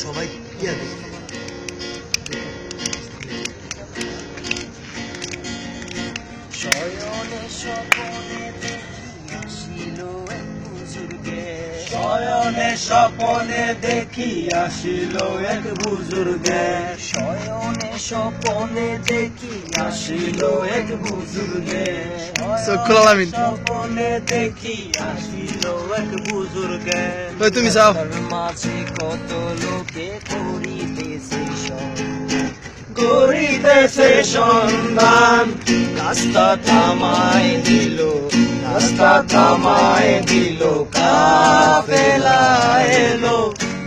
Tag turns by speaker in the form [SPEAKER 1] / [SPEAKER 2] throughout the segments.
[SPEAKER 1] সবাই কি আছে
[SPEAKER 2] শয়নে স্বপনে দেখি আসিল এক বুজুর্গে
[SPEAKER 3] শয়নে স্বপনে দেখি আসিল এক বুজুর্গে
[SPEAKER 2] শয়নে স্বপনে দেখি
[SPEAKER 3] আসিল এক বুজুর্গে
[SPEAKER 1] চক্ষু লামিন
[SPEAKER 3] স্বপনে দেখি আসিল এক বুজুর্গে
[SPEAKER 1] তুমি যাও
[SPEAKER 2] মাঝে কত লোকে
[SPEAKER 3] করিতেছে সন্ধান রাস্তা থামায় দিল কাফেলা এলো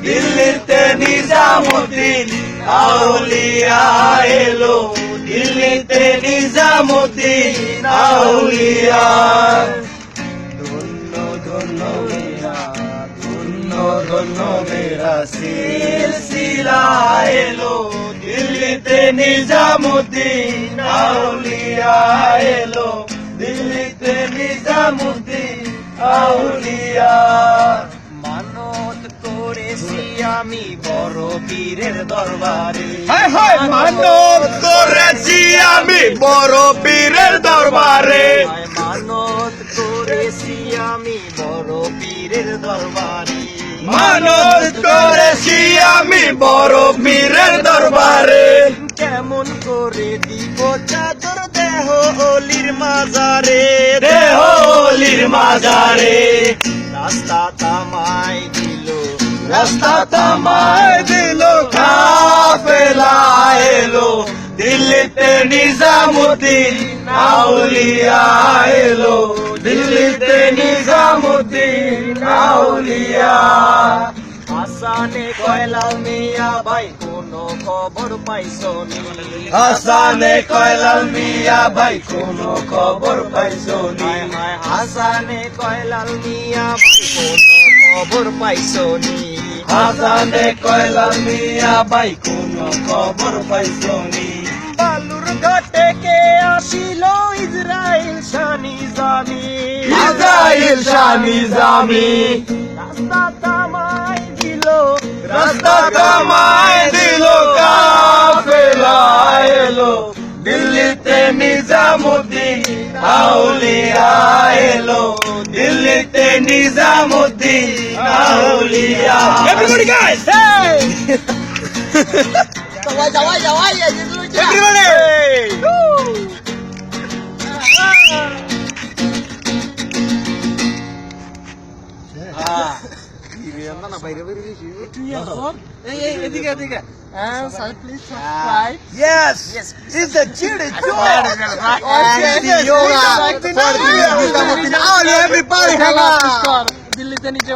[SPEAKER 3] দিল্লিতে নিজামুদ্দিন আউলিয়া এলো দিল্লিতে নিজামুদ্দিন আউলিয়া ধন্য ধন্য মেরা সিলসিলা এলো দিল্লিতে নিজামুদ্দিন আউলিয়া এলো দিল্লিতে নিজামুদ্দিন আউলিয়া
[SPEAKER 2] মানত করেছি আমি বড় পীরের দরবারে
[SPEAKER 3] মানত করেছি আমি বড় পীরের দরবারে
[SPEAKER 2] মানত করেছি আমি বড় পীরের দরবারে
[SPEAKER 3] মানত করেছি আমি বড় পীরের দরবারে
[SPEAKER 2] কেমন করে দিব চাদর দেহ অলির মাজারে
[SPEAKER 3] দেহ অলির মাজারে
[SPEAKER 2] রাস্তা থামায় দিল
[SPEAKER 3] কাফেলা এলো দিল্লিতে নিজামুদ্দিন আউলিয়া এলো দিল্লিতে নিজামুদ্দিন আউলিয়া
[SPEAKER 2] হাসানে কয়লাল মিয়া ভাই কোনো খবর পাইছনি
[SPEAKER 3] হাসানে কয়লাল মিয়া ভাই কোনো খবর পাইছনি
[SPEAKER 2] হাসানে কয়লাল মিয়া ভাই কোনো খবর পাইছনি
[SPEAKER 3] হাসানে কয়লাল মিয়া ভাই কোনো খবর পাইছনি
[SPEAKER 2] বালুর ঘাটে কে আসিল ইসরাইল শানি জামি রাস্তা থামায়
[SPEAKER 3] দিল কাফেলা এলো দিল্লিতে নিজামুদ্দিন আউলিয়া এলো দিল্লিতে নিজামুদ্দিন আউলিয়া Everybody guys! Hey! Everybody! Yes! It's a Chidi Joe! Everybody!
[SPEAKER 2] দিল্লিতে নিচে